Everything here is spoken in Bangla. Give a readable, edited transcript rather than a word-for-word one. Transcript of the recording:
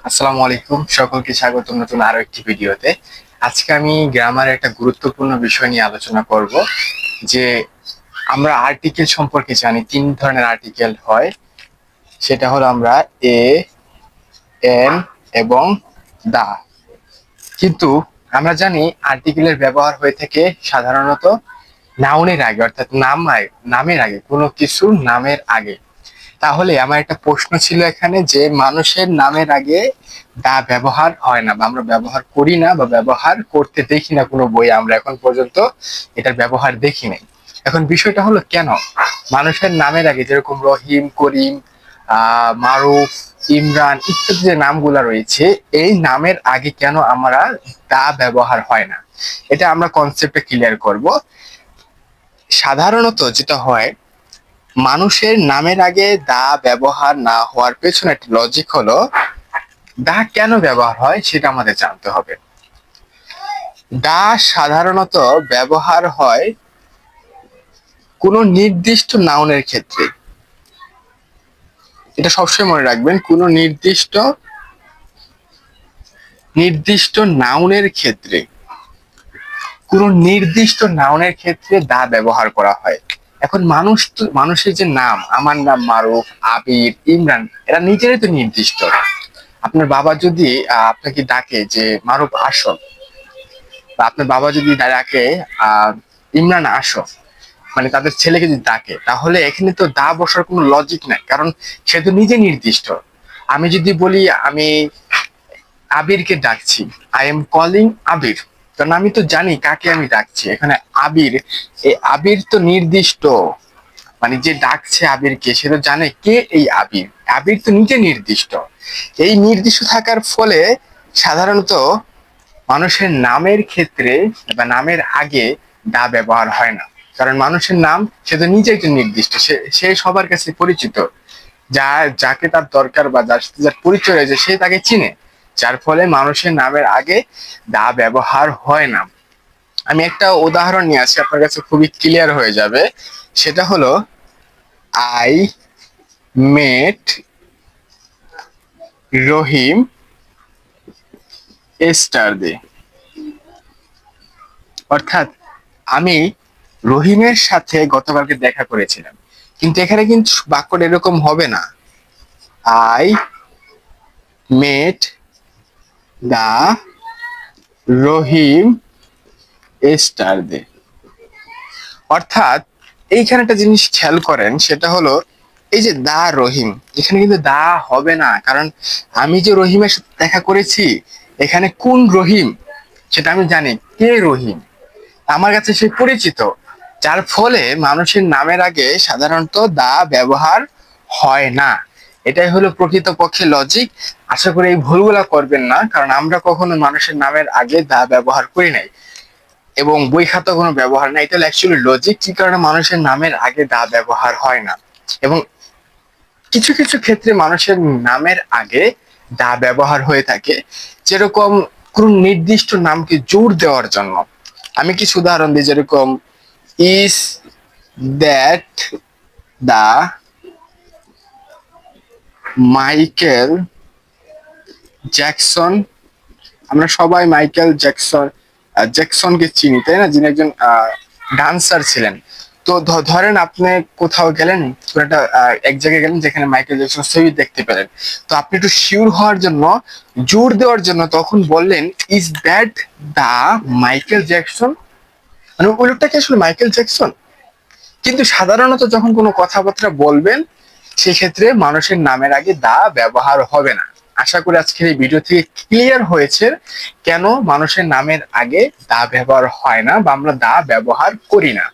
আসসালামু আলাইকুম, সকলকে স্বাগতম নতুন আরো একটি ভিডিওতে। আজকে আমি গ্রামারের একটা গুরুত্বপূর্ণ বিষয় নিয়ে আলোচনা করব যে আমরা আর্টিকেল সম্পর্কে জানি। তিন ধরনের আর্টিকেল হয়, সেটা হলো আমরা এ, এন এবং দা। কিন্তু আমরা জানি আর্টিকেলের ব্যবহার হয়ে থাকে সাধারণত নাউনের আগে, অর্থাৎ নামের আগে, কোনো কিছু নামের আগে। তাহলে আমার একটা প্রশ্ন ছিল এখানে যে মানুষের নামের আগে দা ব্যবহার হয় না, বা আমরা ব্যবহার করি না, বা ব্যবহার করতে দেখি না কোনো বই, আমরা এখন পর্যন্ত এটার ব্যবহার দেখি নাই। এখন বিষয়টা হলো কেন মানুষের নামের আগে, যেরকম রহিম, করিম, মারুফ, ইমরান ইত্যাদি যে নামগুলা রয়েছে, এই নামের আগে কেন আমরা দা ব্যবহার হয় না, এটা আমরা কনসেপ্টে ক্লিয়ার করব। সাধারণত যেটা হয়, মানুষের নামের আগে দা ব্যবহার না হওয়ার পেছনে একটা লজিক হলো, দা কেন ব্যবহার হয় সেটা আমাদের জানতে হবে। দা সাধারণত ব্যবহার হয় কোনো নির্দিষ্ট নাউনের ক্ষেত্রে। এটা সবসময় মনে রাখবেন, কোনো নির্দিষ্ট নির্দিষ্ট নাউনের ক্ষেত্রে, কোনো নির্দিষ্ট নাউনের ক্ষেত্রে দা ব্যবহার করা হয়। এখন মানুষের যে নাম, আমার নাম মারুফ, আবির, ইমরান, এরা নিজেরাই তো নির্দিষ্ট। আপনার বাবা যদি আপনাকে ডাকে যে মারুফ আসো, বা আপনার বাবা যদি ডাকে ইমরান আসো, মানে তাদের ছেলেকে যদি ডাকে, তাহলে এখানে তো দা বসার কোনো লজিক নাই, কারণ সে তো নিজে নির্দিষ্ট। আমি যদি বলি আমি আবিরকে ডাকছি, আই এম কলিং আবির, কারণ আমি তো জানি কাকে আমি ডাকছি। এখানে আবির, এই আবির তো নির্দিষ্ট, মানে যে ডাকছে আবিরকে সে তো জানে কে এই আবির। আবির তো নিজে নির্দিষ্ট। এই নির্দিষ্ট থাকার ফলে সাধারণত মানুষের নামের ক্ষেত্রে বা নামের আগে দা ব্যবহার হয় না, কারণ মানুষের নাম সে তো নিজে একজন নির্দিষ্ট, সে সবার কাছে পরিচিত। যাকে তার দরকার বা যার সাথে যার পরিচয় রয়েছে সে তাকে চিনে, যার ফলে মানুষের নামের আগে দা ব্যবহার হয় না। আমি একটা উদাহরণ নিয়ে আসি, আপনার কাছে খুবই ক্লিয়ার হয়ে যাবে। সেটা হলো, আই মেট রহিম এস্টারডে। অর্থাৎ আমি রহিমের সাথে গতকালকে দেখা করেছিলাম। কিন্তু এখানে কিন্তু বাক্যটা এরকম হবে না, I met the Rahim yesterday. অর্থাৎ এইখানে একটা জিনিস খেয়াল করেন, সেটা হলো এই যে দা রহিম, এখানে কিন্তু দা হবে না, কারণ আমি যে রহিমের সাথে দেখা করেছি, এখানে কোন রহিম সেটা আমি জানি, কে রহিম, আমার কাছে সে পরিচিত। যার ফলে মানুষের নামের আগে সাধারণত দা ব্যবহার হয় না। এটাই হলো প্রকৃতপক্ষে লজিক। আশা করি এই ভুলগুলা করবেন না, কারণ আমরা কখনো মানুষের নামের আগে দা ব্যবহার করি নাই, এবং বই খাতা কোনো ব্যবহার নাই। এটা অ্যাকচুয়ালি লজিক, কি কারণে মানুষের নামের আগে দা ব্যবহার হয় না। এবং কিছু কিছু ক্ষেত্রে মানুষের নামের আগে দা ব্যবহার হয়ে থাকে, যেরকম কোন নির্দিষ্ট নামকে জোর দেওয়ার জন্য। আমি কিছু উদাহরণ দিই, যেরকম is that the Michael Jackson. আমরা সবাই মাইকেল জ্যাকসনকে চিনি, তাই না, যিনি একজন ডান্সার ছিলেন। তো ধরেন আপনি কোথাও গেলেন, কোনো একটা এক জায়গায় গেলেন যেখানে মাইকেল জ্যাকসন ছবি দেখতে পেলেন, তো আপনি একটু শিওর হওয়ার জন্য, জোর দেওয়ার জন্য তখন বললেন, is that the Michael Jackson, মানে ওই লোকটাকে আসলে মাইকেল জ্যাকসন। কিন্তু সাধারণত যখন কোনো কথাবার্তা বলবেন, সেক্ষেত্রে মানুষের নামের আগে দা ব্যবহার হবে না। আশা করি আজকের এই ভিডিও থেকে ক্লিয়ার হয়েছে কেন মানুষের নামের আগে দা ব্যবহার হয় না, বা আমরা দা ব্যবহার করি না।